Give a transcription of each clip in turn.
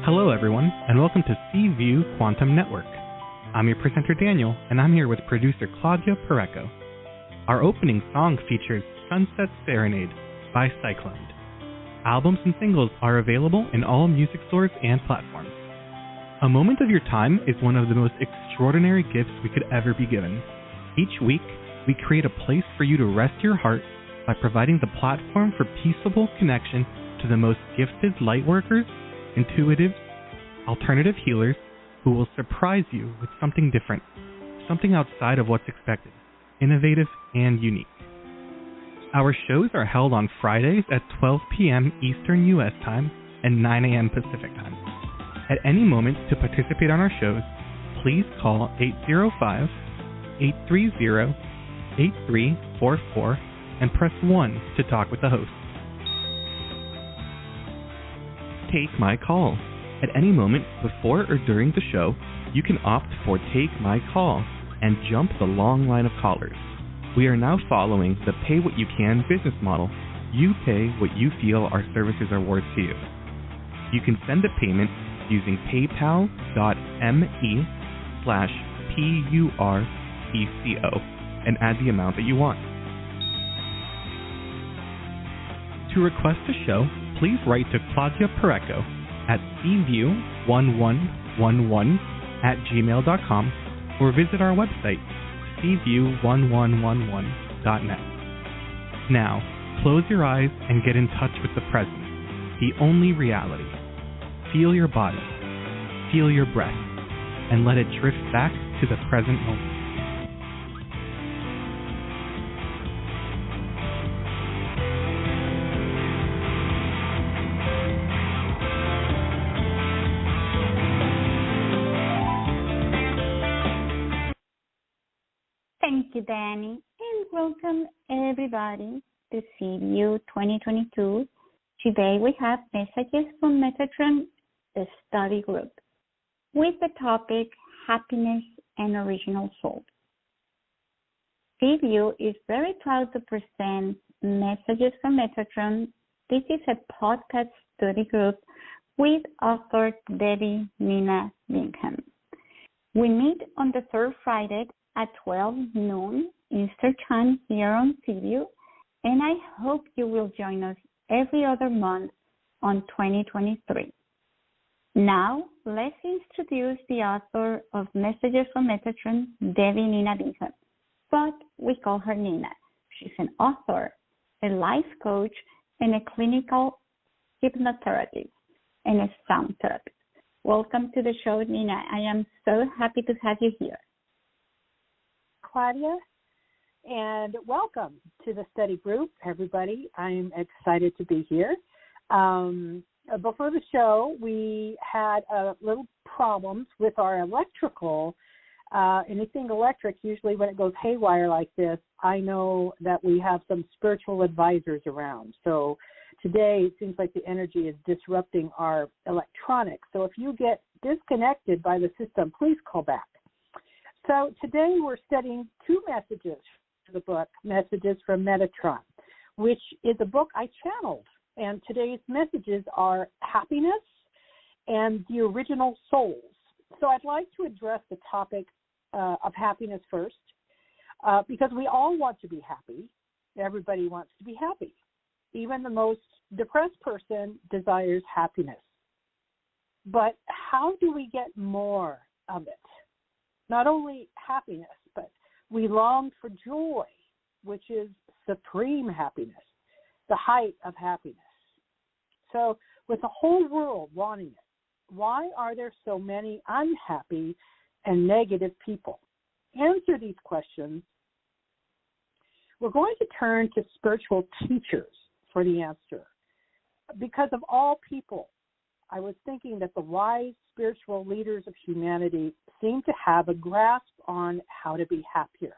Hello, everyone, and welcome to Seaview Quantum Network. I'm your presenter, Daniel, and I'm here with producer Claudia Pareco. Our opening song features Sunset Serenade by Cyclone. Albums and singles are available in all music stores and platforms. A moment of your time is one of the most extraordinary gifts we could ever be given. Each week, we create a place for you to rest your heart by providing the platform for peaceable connection to the most gifted lightworkers, intuitives, alternative healers who will surprise you with something different, something outside of what's expected, innovative and unique. Our shows are held on Fridays at 12 p.m. Eastern U.S. time and 9 a.m. Pacific time. At any moment to participate on our shows, please call 805-830-8344 and press 1 to talk with the host. Take My Call. At any moment before or during the show, you can opt for Take My Call and jump the long line of callers. We are now following the pay what you can business model. You pay what you feel our services are worth to you. You can send a payment using paypal.me/PURECO and add the amount that you want. To request a show, please write to Claudia Pareco at cview1111@gmail.com or visit our website, cview1111.net. Now, close your eyes and get in touch with the present, the only reality. Feel your body, feel your breath, and let it drift back to the present moment. Thank you, Danny, and welcome everybody to CVU 2022. Today we have messages from Metatron, the study group, with the topic Happiness and Original Soul. CVU is very proud to present messages from Metatron. This is a podcast study group with author Devi Nina Bingham. We meet on the third Friday at 12 noon Eastern Time here on CVU, and I hope you will join us every other month on 2023. Now, let's introduce the author of Messages from Metatron, Devi Nina Bingham, but we call her Nina. She's an author, a life coach, and a clinical hypnotherapist, and a sound therapist. Welcome to the show, Nina. I am so happy to have you here. Claudia, and welcome to the study group, everybody. I'm excited to be here. Before the show, we had little problems with our electrical. Anything electric, usually when it goes haywire like this, I know that we have some spiritual advisors around. So today, it seems like the energy is disrupting our electronics. So if you get disconnected by the system, please call back. So today we're studying two messages from the book, Messages from Metatron, which is a book I channeled. And today's messages are happiness and the original souls. So I'd like to address the topic of happiness first, because we all want to be happy. Everybody wants to be happy. Even the most depressed person desires happiness. But how do we get more of it? Not only happiness, but we long for joy, which is supreme happiness, the height of happiness. So with the whole world wanting it, why are there so many unhappy and negative people? Answer these questions. We're going to turn to spiritual teachers for the answer. Because of all people, I was thinking that the wise spiritual leaders of humanity seem to have a grasp on how to be happier.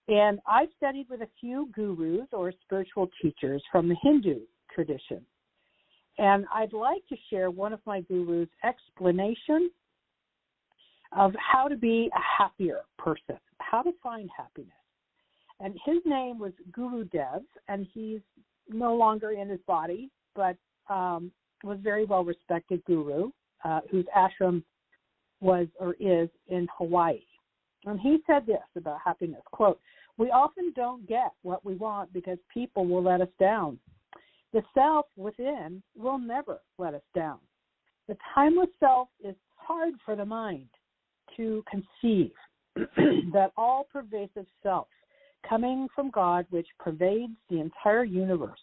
And I've studied with a few gurus or spiritual teachers from the Hindu tradition. And I'd like to share one of my gurus' explanation of how to be a happier person, how to find happiness. And his name was Guru Dev, and he's no longer in his body, but was a very well-respected guru whose ashram was or is in Hawaii. And he said this about happiness, quote, "We often don't get what we want because people will let us down. The self within will never let us down. The timeless self is hard for the mind to conceive, that all-pervasive self coming from God which pervades the entire universe.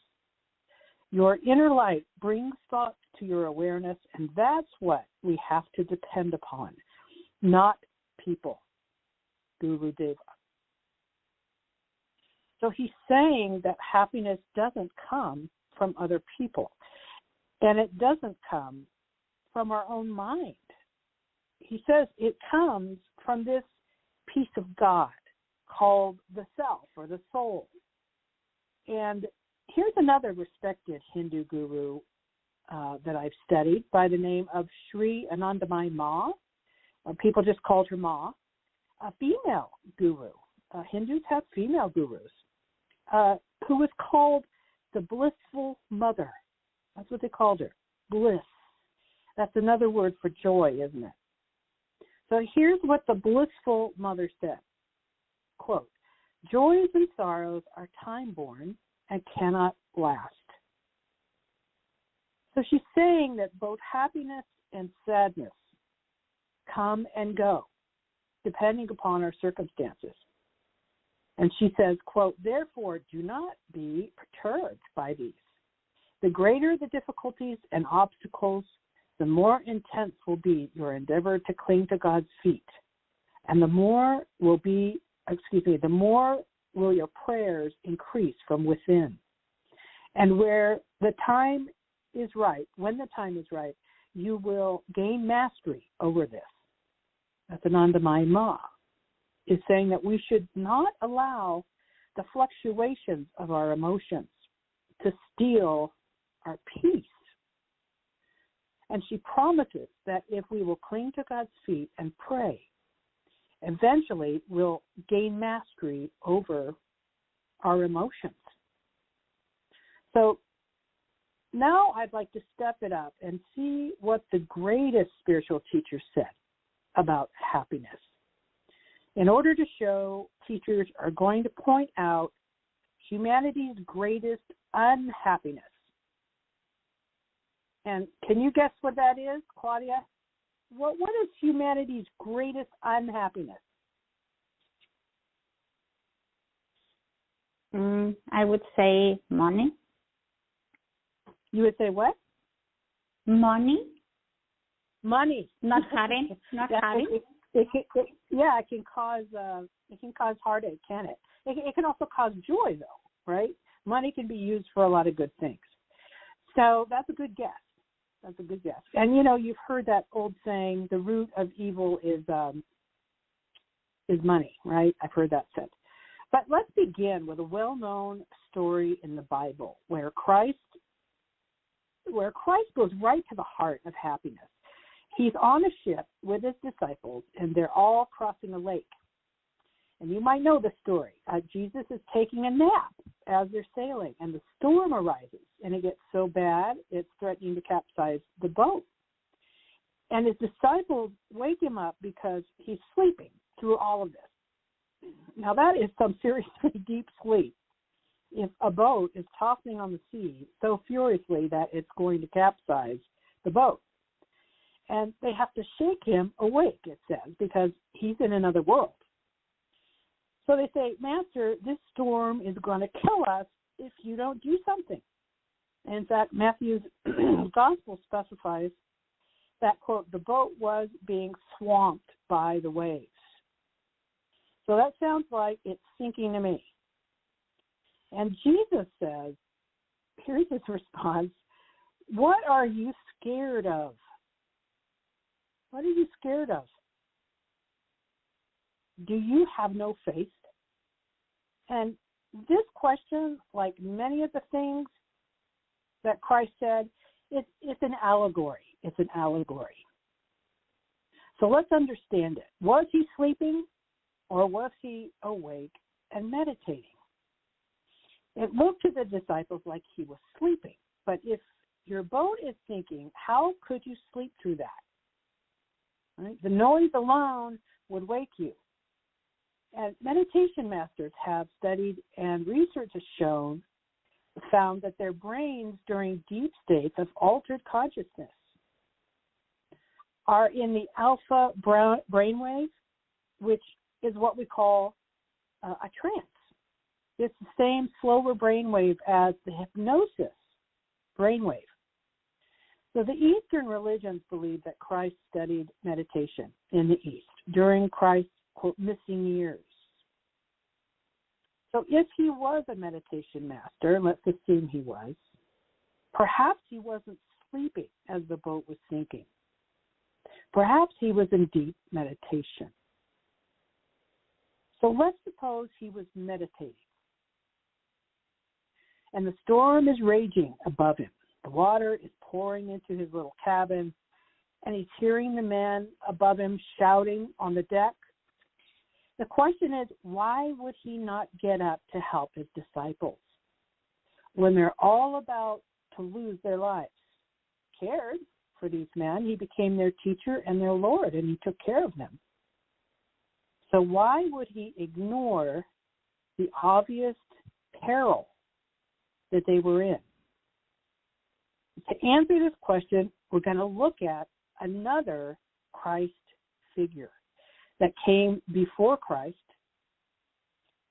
Your inner light brings thoughts to your awareness, and that's what we have to depend upon, not people." Guru Deva. So he's saying that happiness doesn't come from other people, and it doesn't come from our own mind. He says it comes from this piece of God called the self or the soul. And here's another respected Hindu guru that I've studied by the name of Sri Anandamayi Ma, or people just called her Ma, a female guru. Hindus have female gurus, who was called the blissful mother. That's what they called her, bliss. That's another word for joy, isn't it? So here's what the blissful mother said, quote, "Joys and sorrows are time-born and cannot last." So she's saying that both happiness and sadness come and go, depending upon our circumstances. And she says, quote, "Therefore, do not be perturbed by these. The greater the difficulties and obstacles, the more intense will be your endeavor to cling to God's feet, and the more will your prayers increase from within. And when the time is right, you will gain mastery over this." That's Anandamayi Ma, is saying that we should not allow the fluctuations of our emotions to steal our peace. And she promises that if we will cling to God's feet and pray, eventually we'll gain mastery over our emotions. So now I'd like to step it up and see what the greatest spiritual teacher said about happiness. In order to show, teachers are going to point out humanity's greatest unhappiness. And can you guess what that is, Claudia? What is humanity's greatest unhappiness? I would say money. You would say what? Money. Money. Not having. Not having. It can cause heartache, can it? It can also cause joy, though, right? Money can be used for a lot of good things. So that's a good guess. And you've heard that old saying, the root of evil is money, right? I've heard that said. But let's begin with a well-known story in the Bible where Christ goes right to the heart of happiness. He's on a ship with his disciples, and they're all crossing a lake. And you might know the story. Jesus is taking a nap as they're sailing, and the storm arises, and it gets so bad it's threatening to capsize the boat. And his disciples wake him up because he's sleeping through all of this. Now, that is some seriously deep sleep. If a boat is tossing on the sea so furiously that it's going to capsize the boat. And they have to shake him awake, it says, because he's in another world. So they say, "Master, this storm is going to kill us if you don't do something." And in fact, Matthew's gospel specifies that, quote, "the boat was being swamped by the waves." So that sounds like it's sinking to me. And Jesus says, here's his response, "What are you scared of?" What are you scared of? Do you have no faith? And this question, like many of the things that Christ said, it's an allegory. It's an allegory. So let's understand it. Was he sleeping or was he awake and meditating? It looked to the disciples like he was sleeping. But if your boat is sinking. How could you sleep through that? Right? The noise alone would wake you. And meditation masters have studied, and research has found that their brains during deep states of altered consciousness are in the alpha brainwave, which is what we call a trance. It's the same slower brainwave as the hypnosis brainwave. So the Eastern religions believe that Christ studied meditation in the East during Christ's, quote, missing years. So if he was a meditation master, and let's assume he was, perhaps he wasn't sleeping as the boat was sinking. Perhaps he was in deep meditation. So let's suppose he was meditating. And the storm is raging above him. The water is pouring into his little cabin, and he's hearing the men above him shouting on the deck. The question is, why would he not get up to help his disciples when they're all about to lose their lives? Cared for these men. He became their teacher and their Lord, and he took care of them. So why would he ignore the obvious peril that they were in? To answer this question, we're going to look at another Christ figure that came before Christ.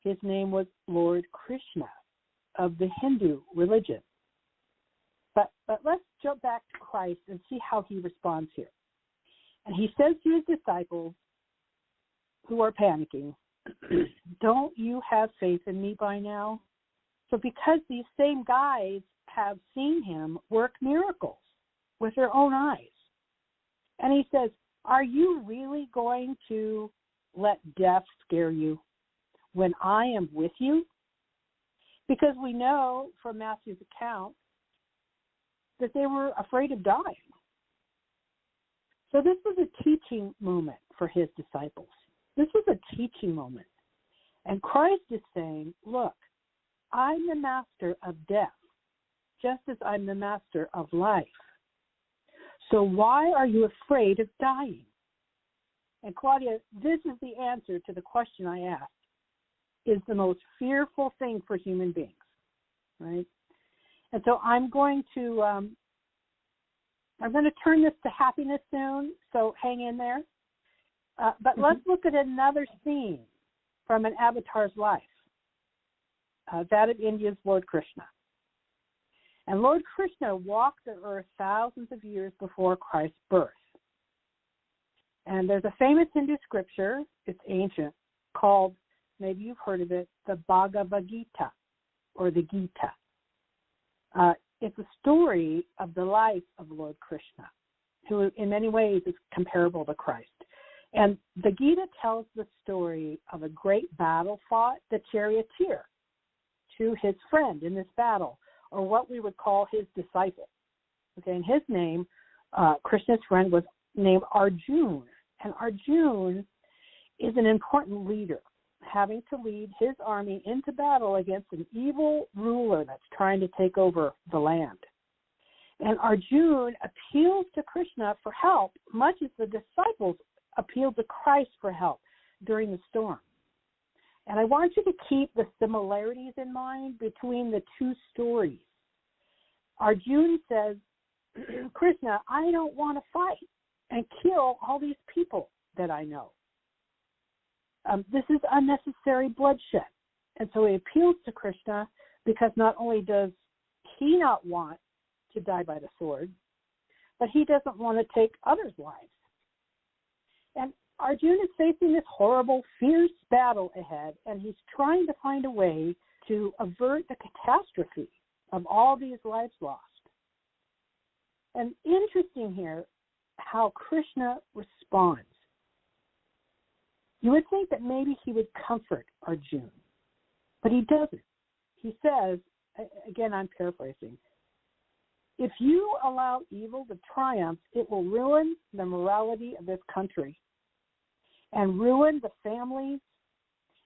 His name was Lord Krishna of the Hindu religion. But let's jump back to Christ and see how he responds here. And he says to his disciples who are panicking, don't you have faith in me by now? So because these same guys have seen him work miracles with their own eyes. And he says, are you really going to let death scare you when I am with you? Because we know from Matthew's account that they were afraid of dying. So this was a teaching moment for his disciples. This was a teaching moment. And Christ is saying, look, I'm the master of death, just as I'm the master of life. So why are you afraid of dying? And Claudia, this is the answer to the question I asked. Is the most fearful thing for human beings, right? And so I'm going to turn this to happiness soon, so hang in there. But let's look at another scene from an avatar's life, that of India's Lord Krishna. And Lord Krishna walked the earth thousands of years before Christ's birth. And there's a famous Hindu scripture, it's ancient, called, maybe you've heard of it, the Bhagavad Gita, or the Gita. It's a story of the life of Lord Krishna, who in many ways is comparable to Christ. And the Gita tells the story of a great battle fought, the charioteer, to his friend in this battle, or what we would call his disciple. Okay, and his name, Krishna's friend, was named Arjuna. And Arjuna is an important leader, having to lead his army into battle against an evil ruler that's trying to take over the land. And Arjuna appeals to Krishna for help, much as the disciples appealed to Christ for help during the storm. And I want you to keep the similarities in mind between the two stories. Arjuna says, Krishna, I don't want to fight and kill all these people that I know. This is unnecessary bloodshed. And so he appeals to Krishna because not only does he not want to die by the sword, but he doesn't want to take others' lives. And Arjuna is facing this horrible, fierce battle ahead, and he's trying to find a way to avert the catastrophe of all these lives lost. And interesting here how Krishna responds. You would think that maybe he would comfort Arjuna, but he doesn't. He says, again, I'm paraphrasing, if you allow evil to triumph, it will ruin the morality of this country and ruin the families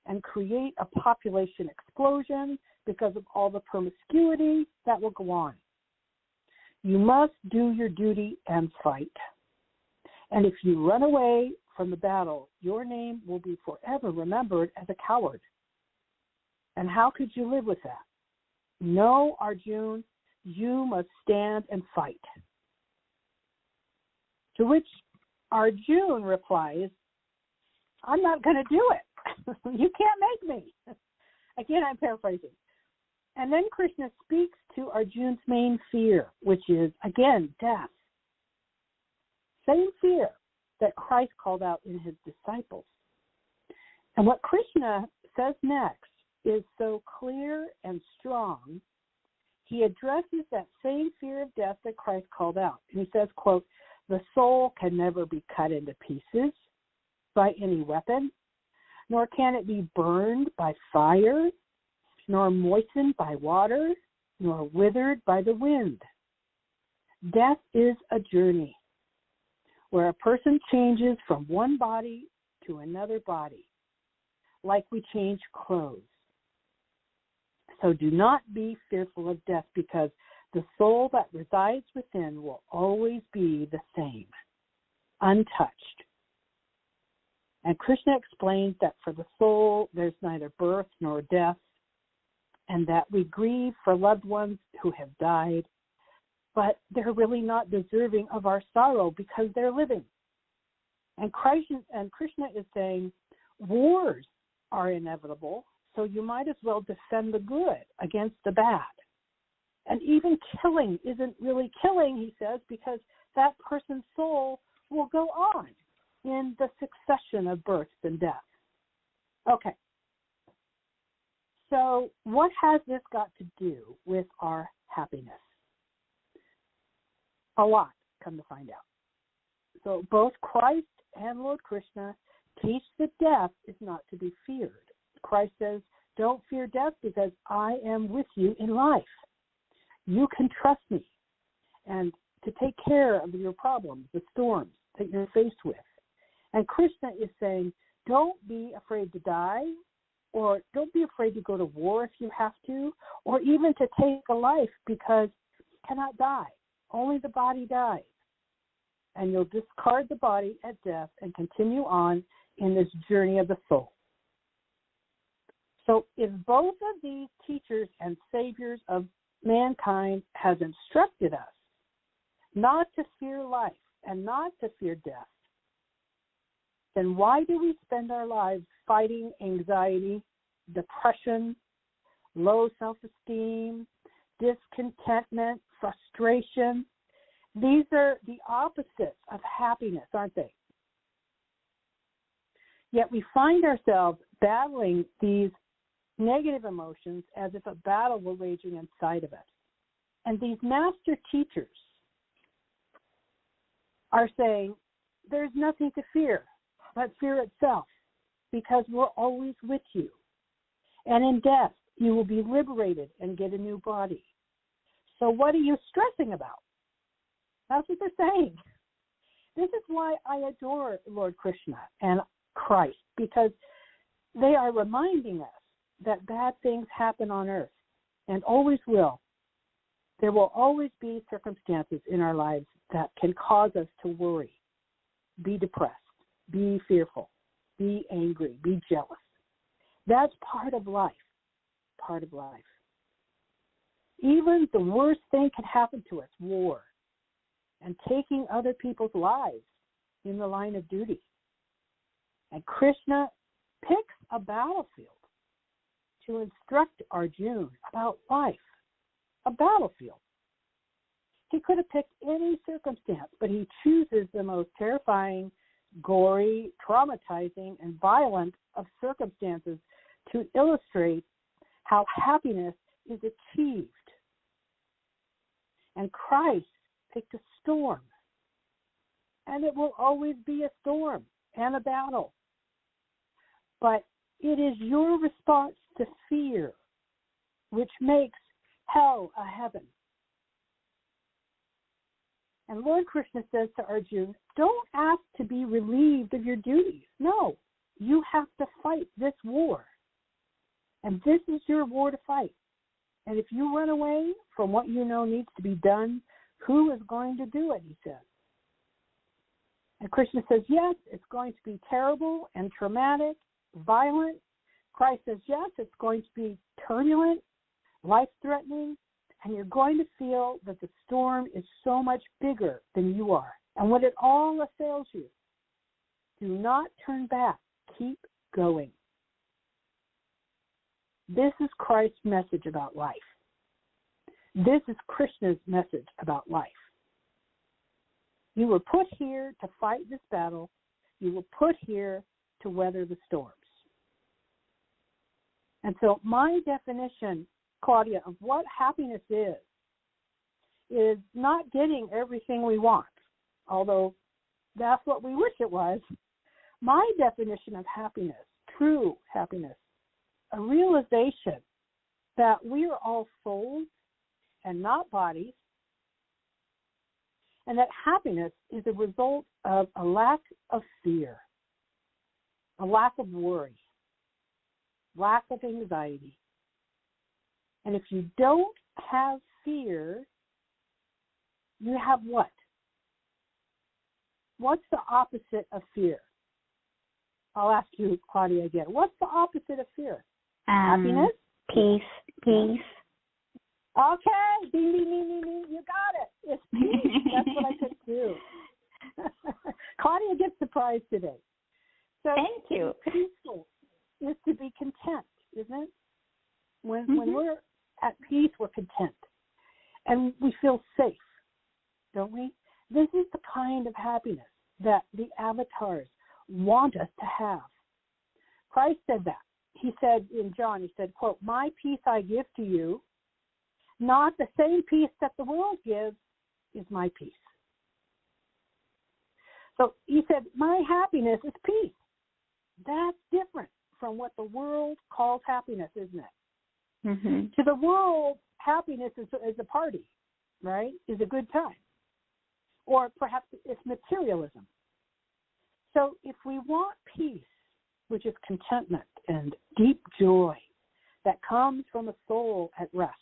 and create a population explosion because of all the promiscuity that will go on. You must do your duty and fight. And if you run away from the battle, your name will be forever remembered as a coward. And how could you live with that? No, Arjun, you must stand and fight. To which Arjun replies, I'm not going to do it. You can't make me. Again, I'm paraphrasing. And then Krishna speaks to Arjun's main fear, which is, again, death. Same fear that Christ called out in his disciples. And what Krishna says next is so clear and strong. He addresses that same fear of death that Christ called out. And he says, quote, the soul can never be cut into pieces by any weapon, nor can it be burned by fire, nor moistened by water, nor withered by the wind. Death is a journey where a person changes from one body to another body, like we change clothes. So do not be fearful of death, because the soul that resides within will always be the same, untouched. And Krishna explains that for the soul, there's neither birth nor death, and that we grieve for loved ones who have died, but they're really not deserving of our sorrow because they're living. And Krishna is saying wars are inevitable, so you might as well defend the good against the bad. And even killing isn't really killing, he says, because that person's soul will go on in the succession of births and deaths. Okay. So what has this got to do with our happiness? A lot, come to find out. So both Christ and Lord Krishna teach that death is not to be feared. Christ says, don't fear death because I am with you in life. You can trust me and to take care of your problems, the storms that you're faced with. And Krishna is saying, don't be afraid to die, or don't be afraid to go to war if you have to, or even to take a life, because you cannot die. Only the body dies. And you'll discard the body at death and continue on in this journey of the soul. So if both of these teachers and saviors of mankind has instructed us not to fear life and not to fear death, then why do we spend our lives fighting anxiety, depression, low self-esteem, discontentment, frustration? These are the opposites of happiness, aren't they? Yet we find ourselves battling these negative emotions as if a battle were raging inside of us. And these master teachers are saying there's nothing to fear but fear itself, because we're always with you. And in death, you will be liberated and get a new body. So what are you stressing about? That's what they're saying. This is why I adore Lord Krishna and Christ, because they are reminding us that bad things happen on earth and always will. There will always be circumstances in our lives that can cause us to worry, be depressed, be fearful, be angry, be jealous. That's part of life, part of life. Even the worst thing can happen to us, war, and taking other people's lives in the line of duty. And Krishna picks a battlefield to instruct Arjuna about life, a battlefield. He could have picked any circumstance, but he chooses the most terrifying, gory, traumatizing, and violent of circumstances to illustrate how happiness is achieved. And Christ picked a storm, and it will always be a storm and a battle. But it is your response to fear which makes hell a heaven. And Lord Krishna says to Arjuna, don't ask to be relieved of your duties. No, you have to fight this war. And this is your war to fight. And if you run away from what you know needs to be done Who is going to do it, he says. And Krishna says, yes, it's going to be terrible and traumatic, violent. Christ says, yes, it's going to be turbulent, life-threatening, and you're going to feel that the storm is so much bigger than you are. And when it all assails you, do not turn back. Keep going. This is Christ's message about life. This is Krishna's message about life. You were put here to fight this battle. You were put here to weather the storms. And so my definition, Claudia, of what happiness is not getting everything we want, although that's what we wish it was. My definition of happiness, true happiness, a realization that we are all souls and not bodies, and that happiness is a result of a lack of fear, a lack of worry, lack of anxiety. And if you don't have fear, you have what? What's the opposite of fear? I'll ask you, Claudia, again. What's the opposite of fear? Happiness? Peace. Okay, ding, ding, ding, ding, ding. You got it. It's peace. That's what I said too. Claudia gets the prize today. So Thank you. Peaceful is to be content, isn't it? When we're at peace, we're content. And we feel safe, don't we? This is the kind of happiness that the avatars want us to have. Christ said that. He said in John, he said, quote, my peace I give to you, not the same peace that the world gives is my peace. So he said, my happiness is peace. That's different from what the world calls happiness, isn't it? Mm-hmm. To the world, happiness is a party, right? Is a good time. Or perhaps it's materialism. So if we want peace, which is contentment and deep joy that comes from a soul at rest,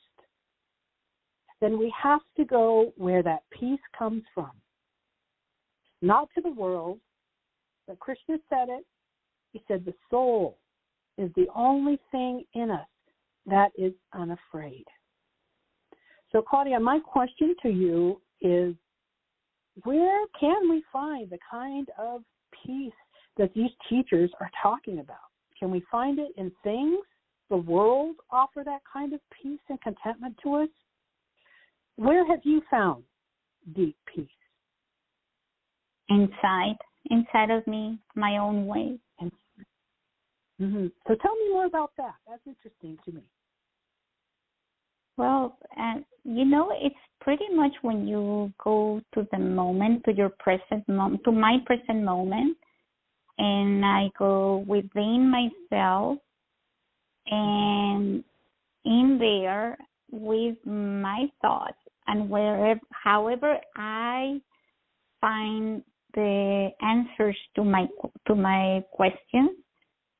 then we have to go where that peace comes from. Not to the world, but Krishna said it. He said the soul is the only thing in us that is unafraid. So, Claudia, my question to you is, where can we find the kind of peace that these teachers are talking about? Can we find it in things? The world offer that kind of peace and contentment to us? Where have you found deep peace? Inside of me, my own way. Mm-hmm. So tell me more about that. That's interesting to me. Well, it's pretty much when you go to the moment, to your present moment, to my present moment, and I go within myself and in there with my thoughts, and however I find the answers to my questions,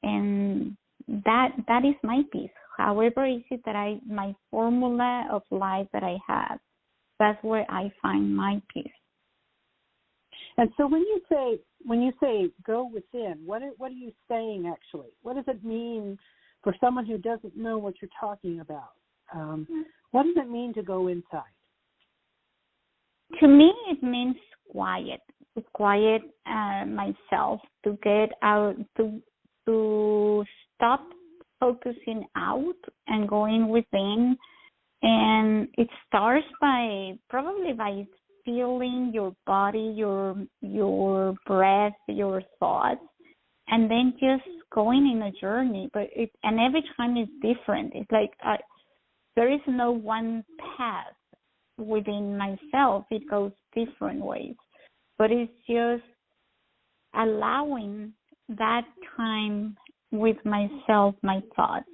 and that is my peace. However is it that my formula of life that I have, that's where I find my peace. And so when you say go within, what are you saying actually? What does it mean for someone who doesn't know what you're talking about? What does it mean to go inside? To me, it means quiet. To quiet myself, to get out, to stop focusing out and going within. And it starts by feeling your body, your breath, your thoughts, and then just going in a journey. And every time is different. It's like there is no one path within myself. It goes different ways. But it's just allowing that time with myself, my thoughts,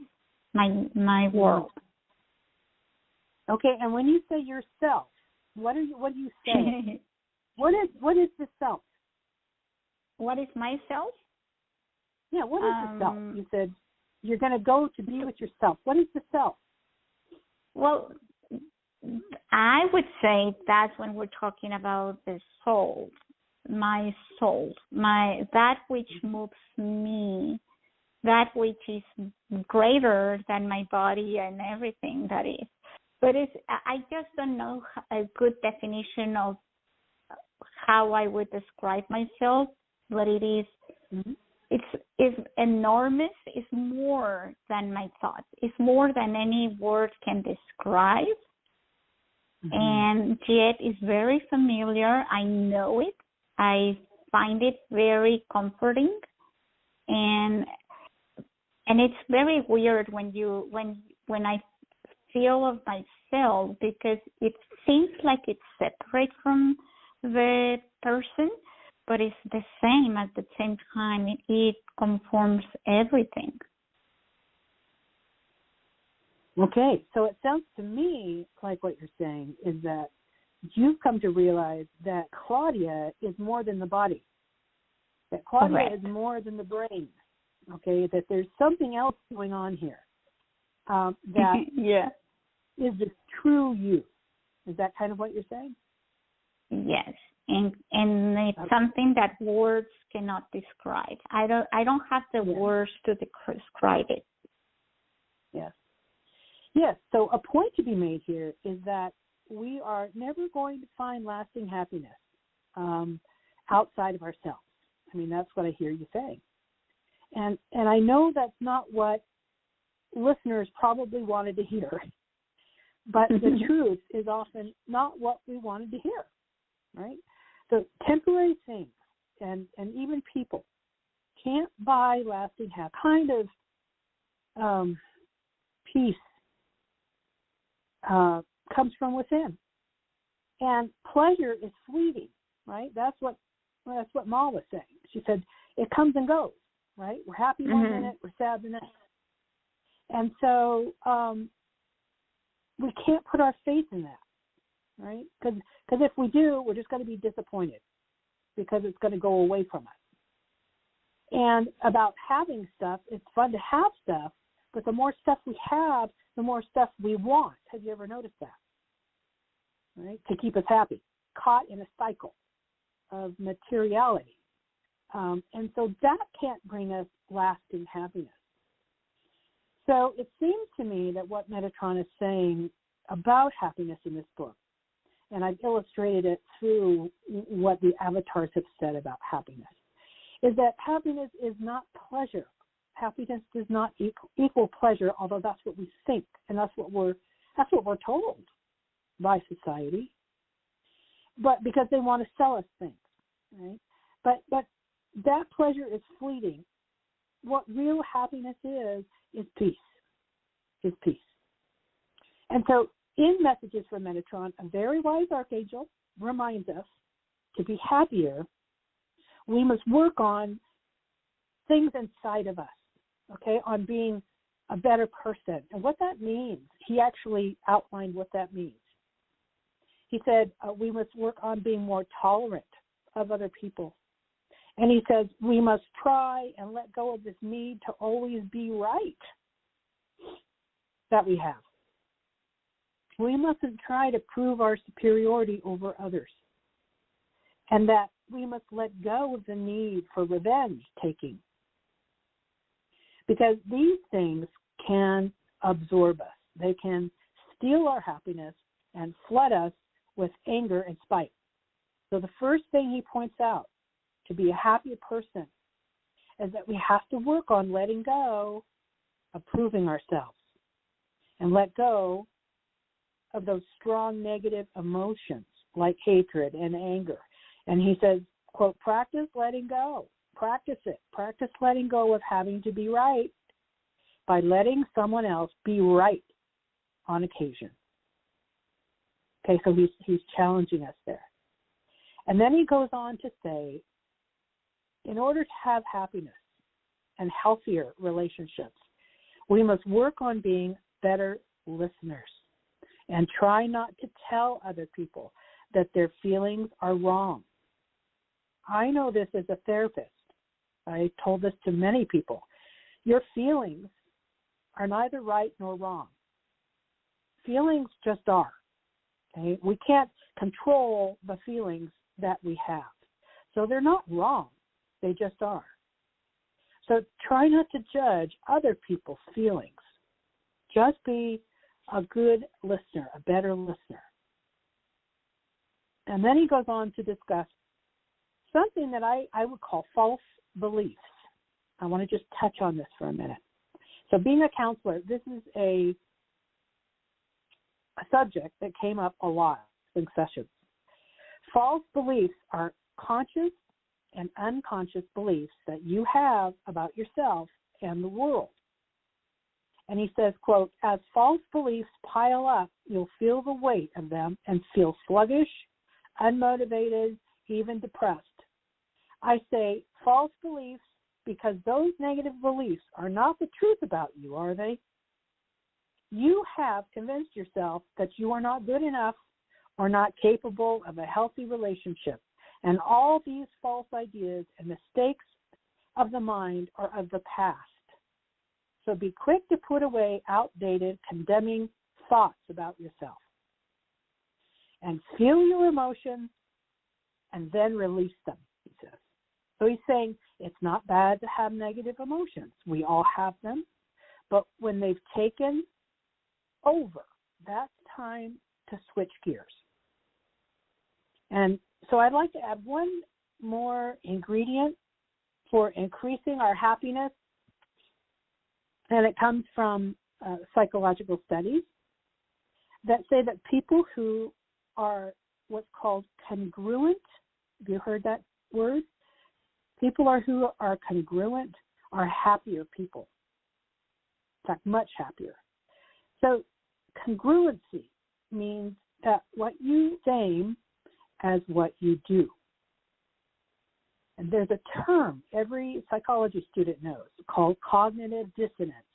my world. Okay, and when you say yourself, what do you say? What is the self? What is myself? Yeah, what is the self? You said you're going to go to be with yourself. What is the self? Well, I would say that's when we're talking about the soul, my soul, that which moves me, that which is greater than my body and everything that is. But I just don't know a good definition of how I would describe myself, but it is. Mm-hmm. It's enormous. It's more than my thoughts. It's more than any word can describe. Mm-hmm. And yet it's very familiar. I know it. I find it very comforting, and it's very weird when I feel of myself, because it seems like it's separate from the person, but it's the same at the same time. It conforms everything. Okay, so it sounds to me like what you're saying is that you've come to realize that Claudia is more than the body, that Claudia Correct. is more than the brain, okay, that there's something else going on here that yeah. is the true you. Is that kind of what you're saying? Yes, and it's something that words cannot describe. I don't have the words to describe it. Yes. Yes, so a point to be made here is that we are never going to find lasting happiness outside of ourselves. I mean, that's what I hear you saying. And I know that's not what listeners probably wanted to hear, but the truth is often not what we wanted to hear, right? So temporary things and even people can't buy lasting happiness. Kind of peace comes from within, and pleasure is fleeting, right? That's what Ma was saying. She said it comes and goes, right? We're happy one minute, we're sad the next, and so we can't put our faith in that, right? Because if we do, we're just going to be disappointed because it's going to go away from us. And about having stuff, it's fun to have stuff, but the more stuff we have, the more stuff we want. Have you ever noticed that? Right? To keep us happy, caught in a cycle of materiality. And so that can't bring us lasting happiness. So it seems to me that what Metatron is saying about happiness in this book, and I've illustrated it through what the avatars have said about happiness, is that happiness is not pleasure. Happiness does not equal pleasure, although that's what we think, and that's what we're told by society. But because they want to sell us things, right? But that pleasure is fleeting. What real happiness is peace. Is peace. And so, in Messages from Metatron, a very wise archangel reminds us to be happier. We must work on things inside of us. Okay, on being a better person. And what that means, he actually outlined what that means. He said we must work on being more tolerant of other people. And he says we must try and let go of this need to always be right that we have. We mustn't try to prove our superiority over others. And that we must let go of the need for revenge taking. Because these things can absorb us. They can steal our happiness and flood us with anger and spite. So the first thing he points out to be a happy person is that we have to work on letting go of proving ourselves and let go of those strong negative emotions like hatred and anger. And he says, quote, practice letting go. Practice it. Practice letting go of having to be right by letting someone else be right on occasion. Okay, so he's challenging us there. And then he goes on to say, in order to have happiness and healthier relationships, we must work on being better listeners and try not to tell other people that their feelings are wrong. I know this as a therapist. I told this to many people. Your feelings are neither right nor wrong. Feelings just are. Okay? We can't control the feelings that we have. So they're not wrong. They just are. So try not to judge other people's feelings. Just be a good listener, a better listener. And then he goes on to discuss something that I would call false beliefs. I want to just touch on this for a minute. So being a counselor, this is a subject that came up a lot in sessions. False beliefs are conscious and unconscious beliefs that you have about yourself and the world. And he says, quote, as false beliefs pile up, you'll feel the weight of them and feel sluggish, unmotivated, even depressed. I say false beliefs because those negative beliefs are not the truth about you, are they? You have convinced yourself that you are not good enough or not capable of a healthy relationship. And all these false ideas and mistakes of the mind are of the past. So be quick to put away outdated, condemning thoughts about yourself. And feel your emotions and then release them, he says. So he's saying it's not bad to have negative emotions. We all have them. But when they've taken over, that's time to switch gears. And so I'd like to add one more ingredient for increasing our happiness, and it comes from psychological studies that say that people who are what's called congruent, have you heard that word? People who are congruent are happier people. In fact, much happier. So congruency means that what you say as what you do. And there's a term every psychology student knows called cognitive dissonance.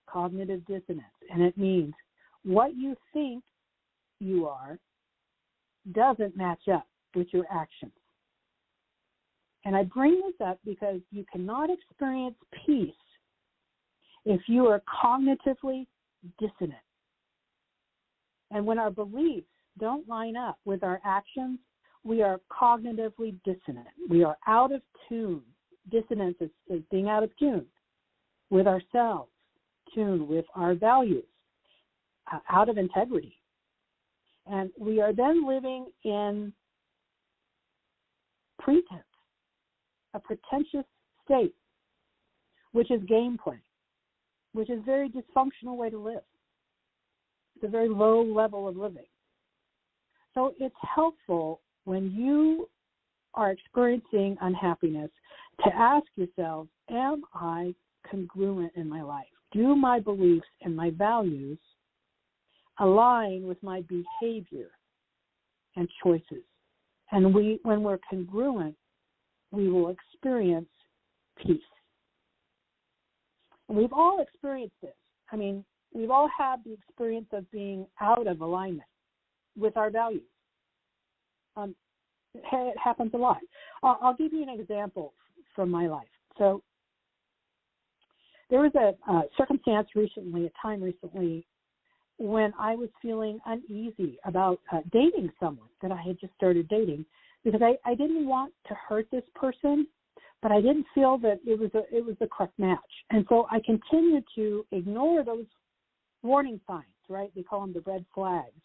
Cognitive dissonance. And it means what you think you are doesn't match up with your actions. And I bring this up because you cannot experience peace if you are cognitively dissonant. And when our beliefs don't line up with our actions, we are cognitively dissonant. We are out of tune. Dissonance is being out of tune with ourselves, tune with our values, out of integrity. And we are then living in pretense, a pretentious state, which is gameplay, which is a very dysfunctional way to live. It's a very low level of living. So it's helpful when you are experiencing unhappiness to ask yourself, am I congruent in my life? Do my beliefs and my values align with my behavior and choices? And when we're congruent, we will experience peace. And we've all experienced this. I mean, we've all had the experience of being out of alignment with our values. It happens a lot. I'll give you an example from my life. So there was a circumstance recently, a time recently, when I was feeling uneasy about dating someone that I had just started dating, because I didn't want to hurt this person, but I didn't feel that it was the correct match. And so I continued to ignore those warning signs, right? They call them the red flags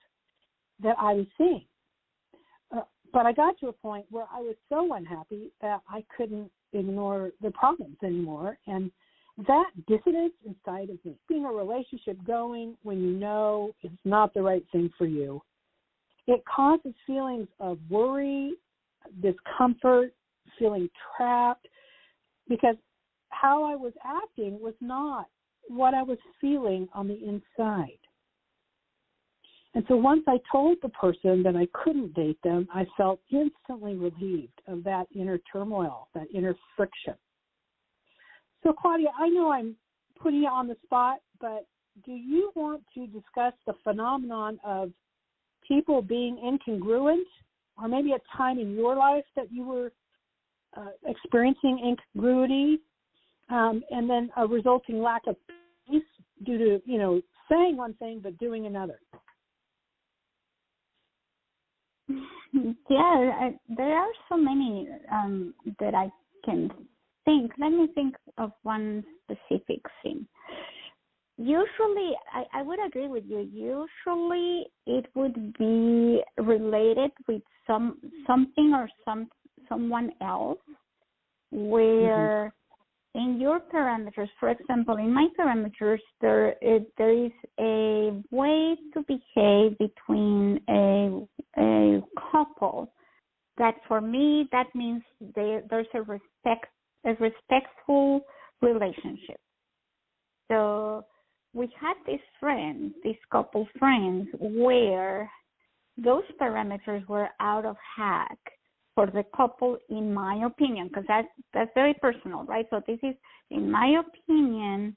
that I was seeing. But I got to a point where I was so unhappy that I couldn't ignore the problems anymore. And that dissonance inside of me, keeping a relationship going when you know it's not the right thing for you, it causes feelings of worry, discomfort, feeling trapped, because how I was acting was not what I was feeling on the inside. And so once I told the person that I couldn't date them, I felt instantly relieved of that inner turmoil, that inner friction. So, Claudia, I know I'm putting you on the spot, but do you want to discuss the phenomenon of people being incongruent, or maybe a time in your life that you were experiencing incongruity, and then a resulting lack of peace due to, saying one thing but doing another? Yeah, there are so many that I can think. Let me think of one specific thing. Usually, I would agree with you. Usually, it would be related with something or someone else, where in your parameters, for example, in my parameters, there is a way to behave between a couple that, for me, that means there's a respectful relationship. So we had these couple friends, where those parameters were out of hack for the couple, in my opinion, because that's very personal, right? So this is, in my opinion,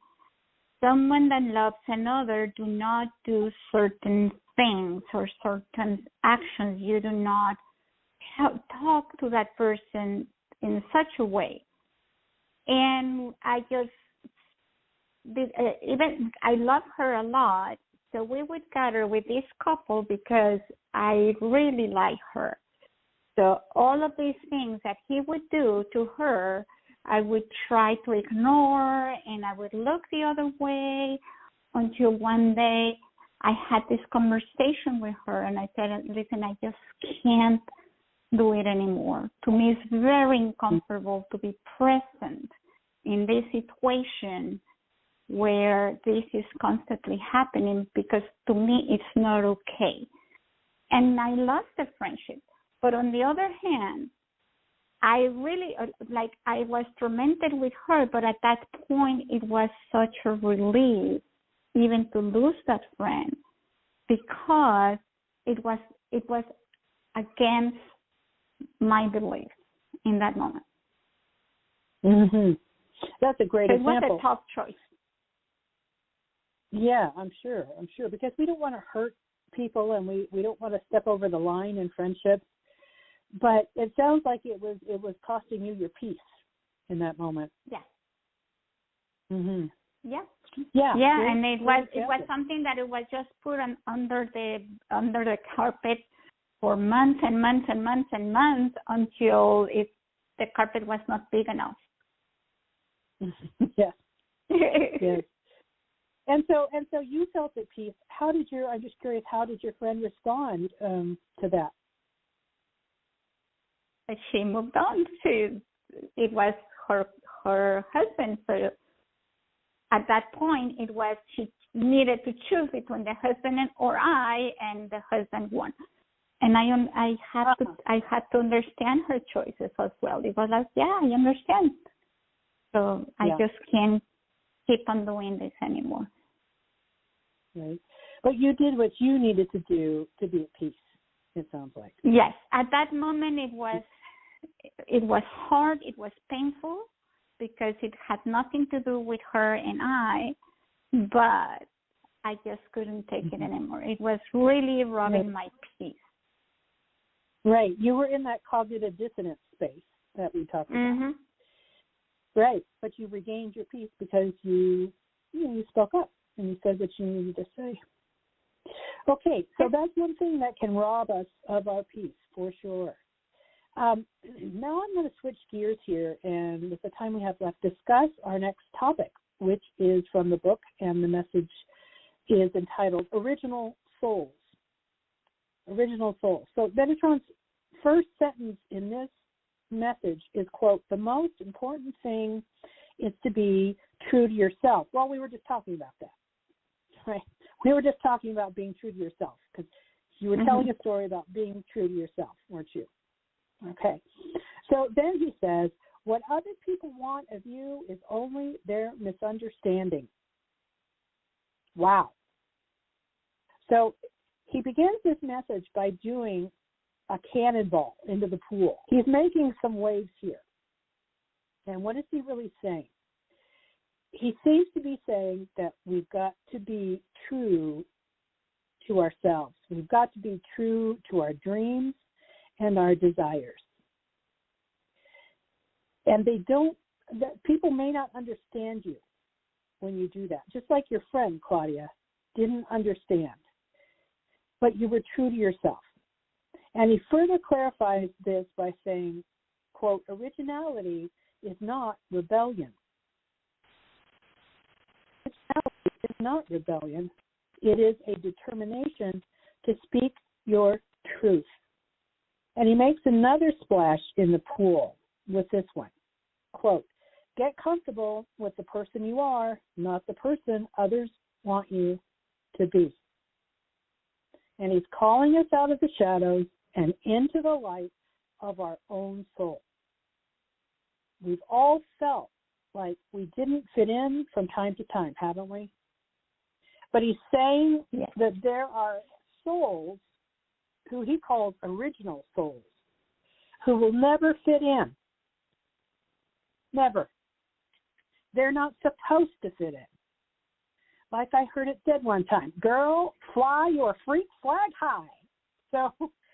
someone that loves another do not do certain things or certain actions. You do not talk to that person in such a way. And I just even I love her a lot, so we would gather with this couple because I really like her. So all of these things that he would do to her, I would try to ignore, and I would look the other way, until one day I had this conversation with her, and I said, listen, I just can't do it anymore. To me, it's very uncomfortable to be present in this situation where this is constantly happening, because to me it's not okay. And I lost the friendship. But on the other hand, I really, I was tormented with her, but at that point it was such a relief even to lose that friend, because it was against my beliefs in that moment. That's a great example. It was a tough choice. Yeah, I'm sure, because we don't want to hurt people, and we don't want to step over the line in friendships. But it sounds like it was costing you your peace in that moment. Yes. Mhm. Yeah. Yeah. Yeah, and it was something that it was just put under the carpet for months and months and months and months, until the carpet was not big enough. Yes. Yes. And so you felt at peace. I'm just curious, how did your friend respond to that? She moved on. It was her husband. So at that point, it was, she needed to choose between the husband or I, and the husband won. And I had to understand her choices as well. It was like, yeah, I understand. So I just can't keep on doing this anymore. Right. But you did what you needed to do to be at peace, it sounds like. Yes. At that moment, it was hard. It was painful, because it had nothing to do with her and I, but I just couldn't take it anymore. It was really robbing my peace. Right. You were in that cognitive dissonance space that we talked about. Right. But you regained your peace because you spoke up and you said what you needed to say. Okay, so that's one thing that can rob us of our peace, for sure. Now I'm going to switch gears here, and with the time we have left, discuss our next topic, which is from the book, and the message is entitled Original Souls. Original Souls. So Metatron's first sentence in this message is, quote, the most important thing is to be true to yourself. Well, we were just talking about that, right? We were just talking about being true to yourself, because you were telling a story about being true to yourself, weren't you? Okay. So then he says, what other people want of you is only their misunderstanding. Wow. So he begins this message by doing a cannonball into the pool. He's making some waves here. And what is he really saying? He seems to be saying that we've got to be true to ourselves. We've got to be true to our dreams and our desires. And people may not understand you when you do that. Just like your friend, Claudia, didn't understand. But you were true to yourself. And he further clarifies this by saying, quote, originality is not rebellion. Originality is not rebellion. It is a determination to speak your truth. And he makes another splash in the pool with this one. Quote, get comfortable with the person you are, not the person others want you to be. And he's calling us out of the shadows and into the light of our own soul. We've all felt like we didn't fit in from time to time, haven't we? But he's saying that there are souls who he calls original souls who will never fit in. Never. They're not supposed to fit in. Like I heard it said one time, girl, fly your freak flag high. So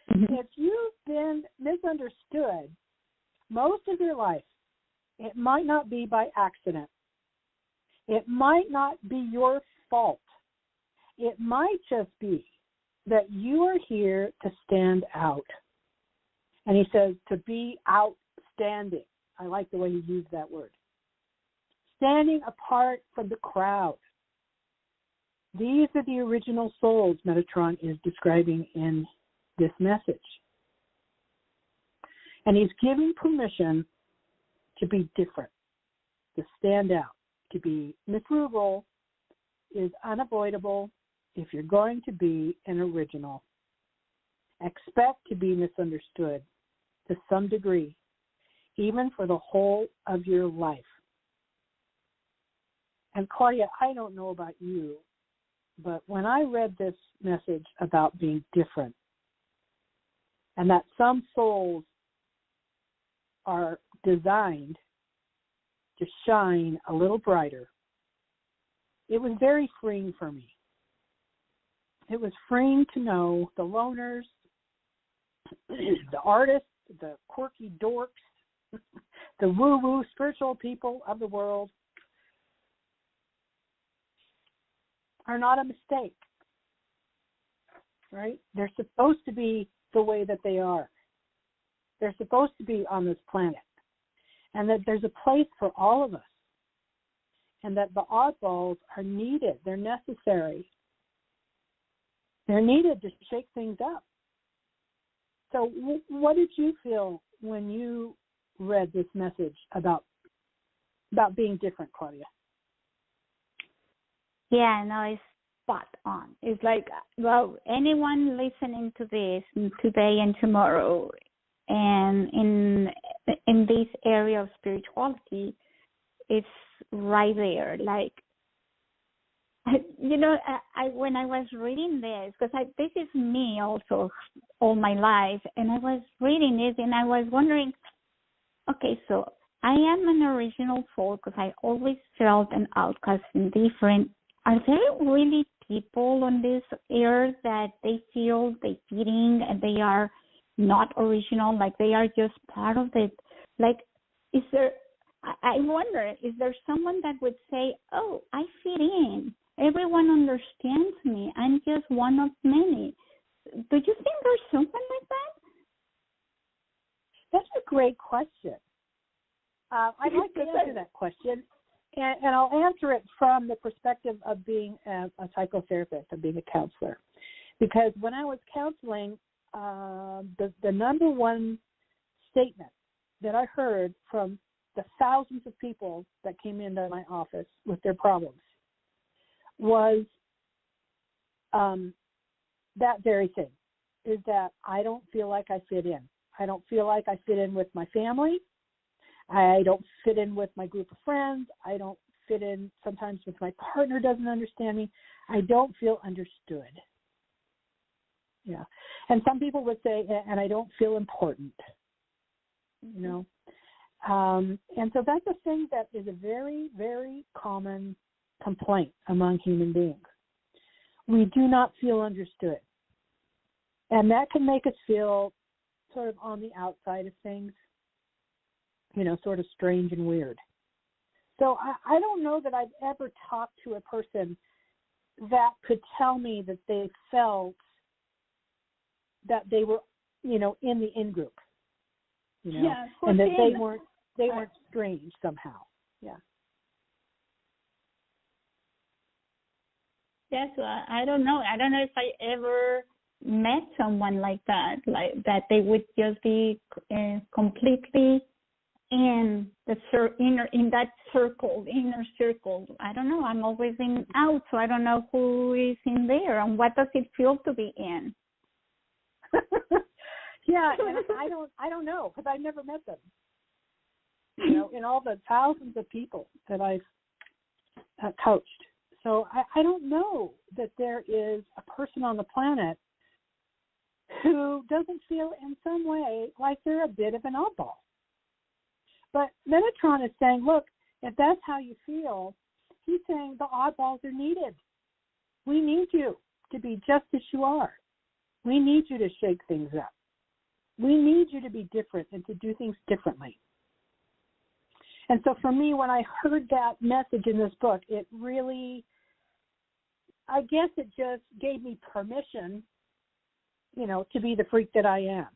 if you've been misunderstood most of your life, it might not be by accident. It might not be your fault. It might just be that you are here to stand out. And he says to be outstanding. I like the way he used that word. Standing apart from the crowd. These are the original souls Metatron is describing in this message. And he's giving permission to be different, to stand out, to be misrule is unavoidable if you're going to be an original. Expect to be misunderstood to some degree, even for the whole of your life. And Claudia, I don't know about you, but when I read this message about being different, and that some souls are designed to shine a little brighter, it was very freeing for me. It was freeing to know the loners, the artists, the quirky dorks, the woo-woo spiritual people of the world are not a mistake, right? They're supposed to be the way that they are. They're supposed to be on this planet, and that there's a place for all of us, and that the oddballs are needed. They're necessary. They're needed to shake things up. So what did you feel when you read this message about being different, Claudia? Yeah, no, it's spot on. It's like, well, anyone listening to this today and tomorrow and in this area of spirituality, it's right there. Like, you know, I when I was reading this, because this is me also all my life, and I was reading it and I was wondering, okay, so I am an original soul because I always felt an outcast and different. Are there really people on this earth that they feel they fit in and they are not original, like they are just part of it? Like, is there, I wonder, is there someone that would say, oh, I fit in. Everyone understands me. I'm just one of many. Do you think there's someone like that? That's a great question. I'd like to answer that question. And I'll answer it from the perspective of being a psychotherapist, of being a counselor. Because when I was counseling, the number one statement that I heard from the thousands of people that came into my office with their problems was that very thing, is that I don't feel like I fit in. I don't feel like I fit in with my family. I don't fit in with my group of friends. I don't fit in sometimes with my partner doesn't understand me. I don't feel understood. Yeah. And some people would say, and I don't feel important, you know. And so that's a thing that is a very, very common complaint among human beings. We do not feel understood. And that can make us feel sort of on the outside of things, you know, sort of strange and weird. So I don't know that I've ever talked to a person that could tell me that they felt that they were in the in-group, Yeah, and that him. they weren't strange somehow. Yeah. Yes, I don't know. I don't know if I ever met someone like that they would just be completely in the inner circle. I don't know. I'm always in out, so I don't know who is in there and what does it feel to be in. Yeah, and I don't know because I've never met them. In all the thousands of people that I've coached. So I don't know that there is a person on the planet who doesn't feel in some way like they're a bit of an oddball. But Metatron is saying, look, if that's how you feel, he's saying the oddballs are needed. We need you to be just as you are. We need you to shake things up. We need you to be different and to do things differently. And so for me, when I heard that message in this book, it really, I guess it just gave me permission, to be the freak that I am.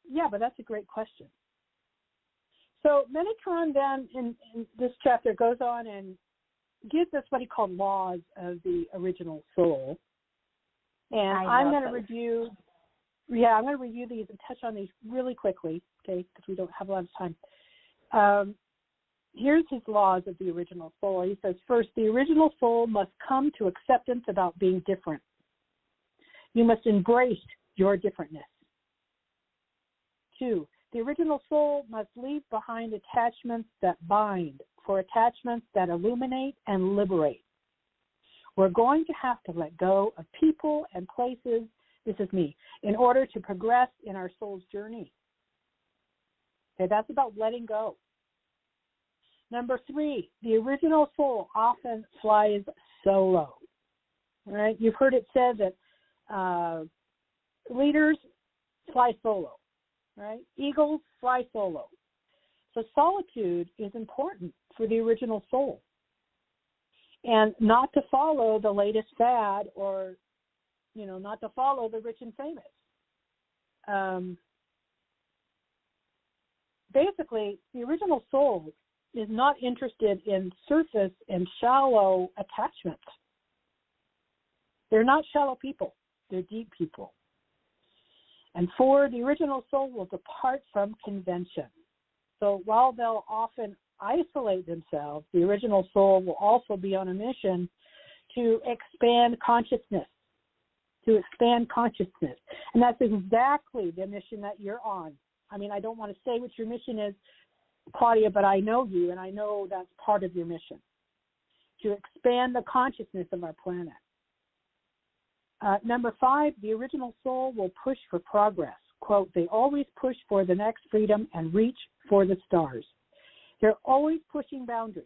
Yeah, but that's a great question. So Metatron then in this chapter goes on and gives us what he called laws of the original soul. And I'm going to review these and touch on these really quickly, okay, because we don't have a lot of time. Here's his laws of the original soul. He says, first, the original soul must come to acceptance about being different. You must embrace your differentness. 2, the original soul must leave behind attachments that bind for attachments that illuminate and liberate. We're going to have to let go of people and places, this is me, in order to progress in our soul's journey. Okay, that's about letting go. Number 3, the original soul often flies solo. All right, you've heard it said that leaders fly solo, right? Eagles fly solo. So solitude is important for the original soul. And not to follow the latest fad or, not to follow the rich and famous. Basically, the original soul is not interested in surface and shallow attachments. They're not shallow people. They're deep people. And 4, the original soul will depart from convention. So while they'll often isolate themselves, the original soul will also be on a mission to expand consciousness. And that's exactly the mission that you're on. I mean, I don't want to say what your mission is, Claudia, but I know you, and I know that's part of your mission, to expand the consciousness of our planet. Number 5, the original soul will push for progress. Quote, they always push for the next freedom and reach for the stars. They're always pushing boundaries.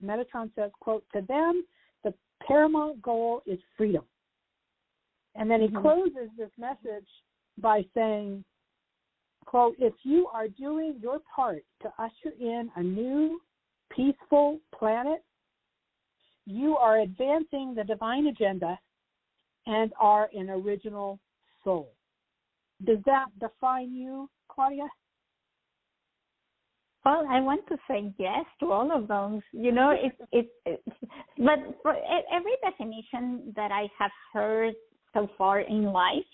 Metatron says, quote, to them, the paramount goal is freedom. And then he closes this message by saying, quote, if you are doing your part to usher in a new, peaceful planet, you are advancing the divine agenda and are an original soul. Does that define you, Claudia? Well, I want to say yes to all of those. But for every definition that I have heard so far in life,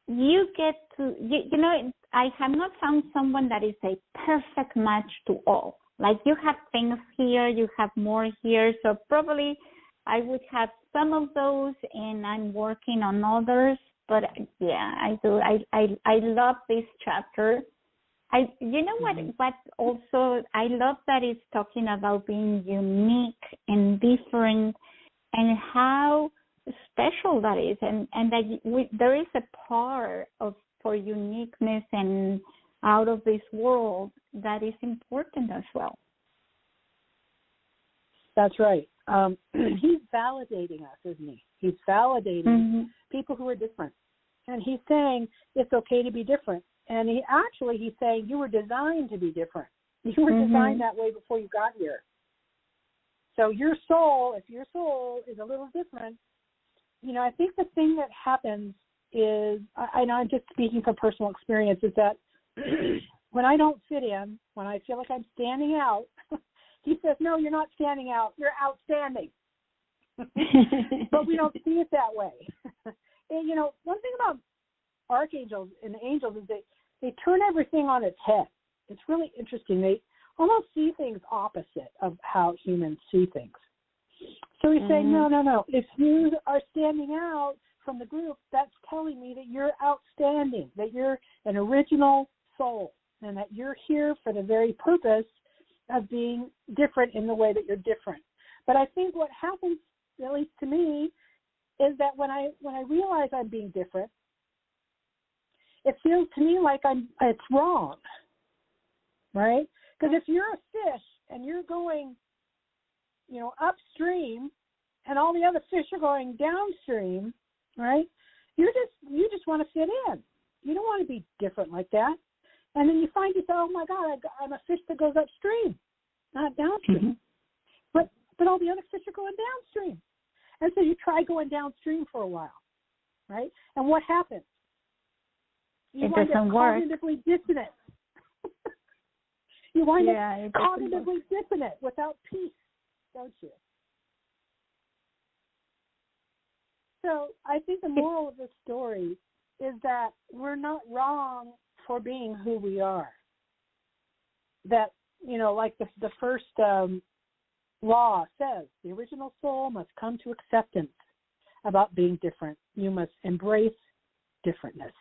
you get to, I have not found someone that is a perfect match to all. Like you have things here, you have more here, so probably I would have some of those and I'm working on others. But yeah, I do. I love this chapter. What also I love that it's talking about being unique and different and how special that is, and that there is a part for uniqueness and out of this world that is important as well. That's right. He's validating us, isn't he? He's validating people who are different. And he's saying it's okay to be different. And he's saying you were designed to be different. You were designed that way before you got here. So your soul, if your soul is a little different, I think the thing that happens is, I know I'm just speaking from personal experience, is that when I don't fit in, when I feel like I'm standing out, he says, no, you're not standing out, you're outstanding. But we don't see it that way. And, one thing about archangels and angels is they turn everything on its head. It's really interesting. They almost see things opposite of how humans see things. So we say, no. If you are standing out from the group, that's telling me that you're outstanding, that you're an original soul, and that you're here for the very purpose of being different in the way that you're different. But I think what happens, at least to me, is that when I realize I'm being different, it feels to me like it's wrong, right? Because if you're a fish and you're going, upstream, and all the other fish are going downstream, right? You just want to fit in. You don't want to be different like that. And then you find yourself, oh my God, I'm a fish that goes upstream, not downstream. Mm-hmm. But all the other fish are going downstream. And so you try going downstream for a while, right? And what happens? You wind up cognitively dissonant. You wind up cognitively dissonant without peace, don't you? So I think the moral of the story is that we're not wrong for being who we are. That, like the first law says, the original soul must come to acceptance about being different. You must embrace differentness.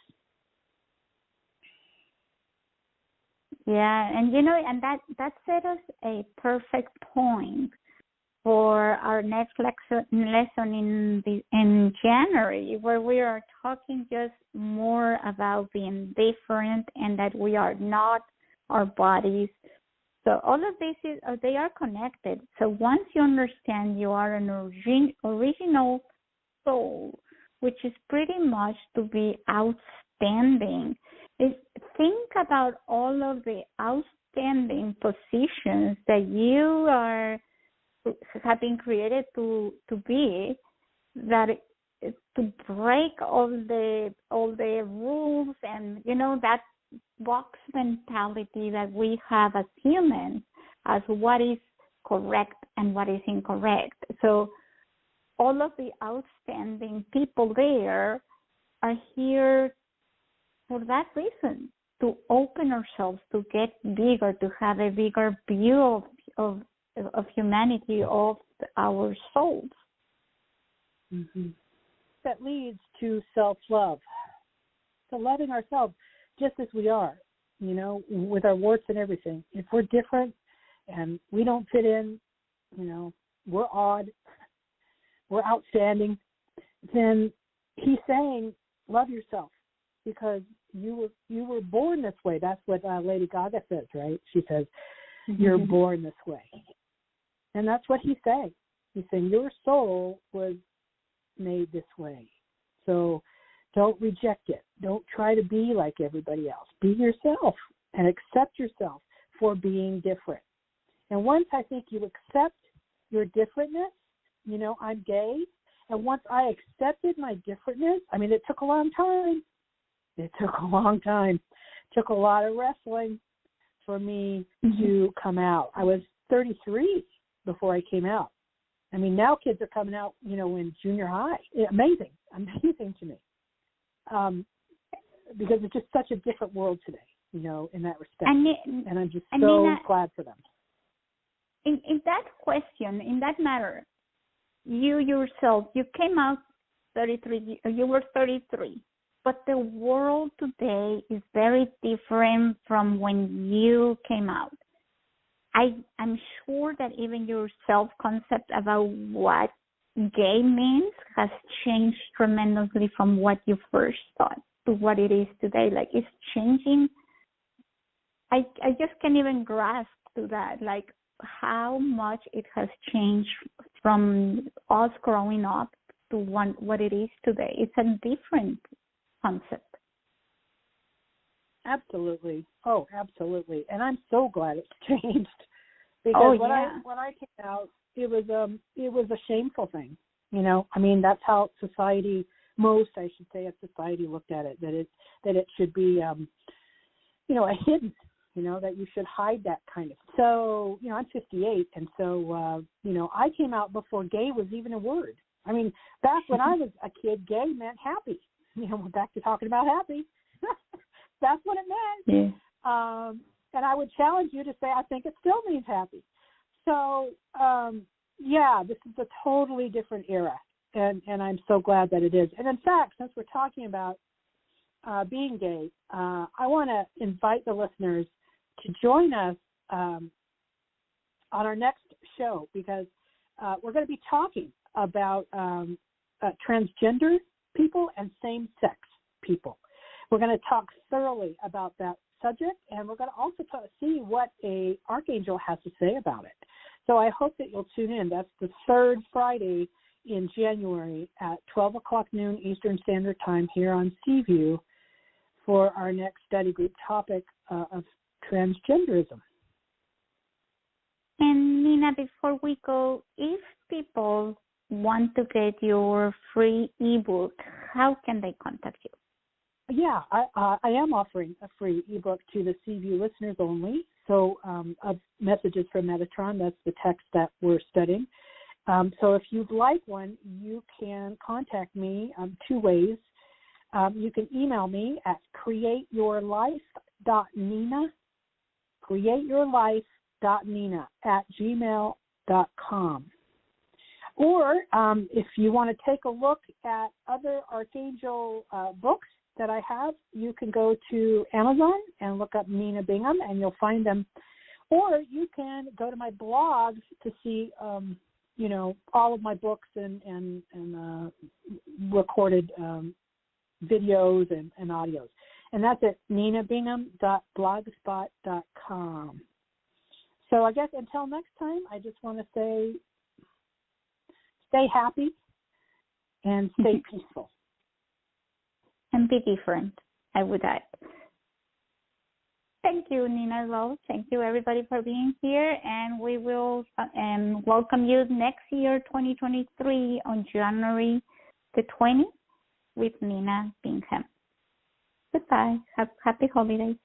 Yeah, and and that set us a perfect point for our next lesson in January, where we are talking just more about being different and that we are not our bodies. So all of this they are connected. So once you understand you are an original soul, which is pretty much to be outstanding, think about all of the outstanding positions that you have been created to be, that to break all the rules and that box mentality that we have as humans, as what is correct and what is incorrect. So all of the outstanding people there are here for that reason, to open ourselves, to get bigger, to have a bigger view of humanity, of our souls. Mm-hmm. That leads to self-love, to loving ourselves just as we are, with our warts and everything. If we're different and we don't fit in, we're odd, we're outstanding, then he's saying, love yourself, because you were born this way. That's what Lady Gaga says, right? She says, you're born this way. And that's what he's saying. He's saying your soul was made this way. So don't reject it. Don't try to be like everybody else. Be yourself and accept yourself for being different. And once I think you accept your differentness, I'm gay, and once I accepted my differentness, it took a long time. It took a long time. It took a lot of wrestling for me to come out. I was 33 before I came out. Now kids are coming out, in junior high. Amazing to me. Because it's just such a different world today, in that respect. And I'm just so glad for them. In that question, in that matter, you yourself, you came out 33, you were 33. But the world today is very different from when you came out. I'm sure that even your self-concept about what gay means has changed tremendously from what you first thought to what it is today. Like, it's changing. I just can't even grasp to that, like how much it has changed from us growing up to what it is today. It's a different concept. Absolutely. Oh, absolutely. And I'm so glad it's changed, because when I came out, it was a shameful thing. I mean, that's how society, most, I should say, of society looked at it, that it should be, a hidden, that you should hide that kind of. So, I'm 58, and so, I came out before gay was even a word. I mean, back when I was a kid, gay meant happy. We're back to talking about happy. That's what it meant. Yeah. And I would challenge you to say, I think it still means happy. So, this is a totally different era, and I'm so glad that it is. And in fact, since we're talking about being gay, I want to invite the listeners to join us on our next show, because we're going to be talking about transgender people and same-sex people. We're going to talk thoroughly about that subject, and we're going to also see what a archangel has to say about it. So I hope that you'll tune in. That's the third Friday in January at 12 o'clock noon Eastern Standard Time here on Seaview for our next study group topic of transgenderism. And Nina, before we go, if people want to get your free ebook, how can they contact you? Yeah, I am offering a free ebook to the Seaview listeners only. So of messages from Metatron, that's the text that we're studying. So if you'd like one, you can contact me two ways. You can email me at createyourlife.nina@gmail.com. Or if you want to take a look at other Archangel books that I have, you can go to Amazon and look up Nina Bingham, and you'll find them. Or you can go to my blog to see, all of my books and recorded videos and audios. And that's at ninabingham.blogspot.com. So I guess until next time, I just want to say, stay happy and stay peaceful. And be different, I would add. Thank you, Nina, as well. Thank you, everybody, for being here. And we will welcome you next year, 2023, on January the 20th with Nina Bingham. Goodbye. Happy holidays.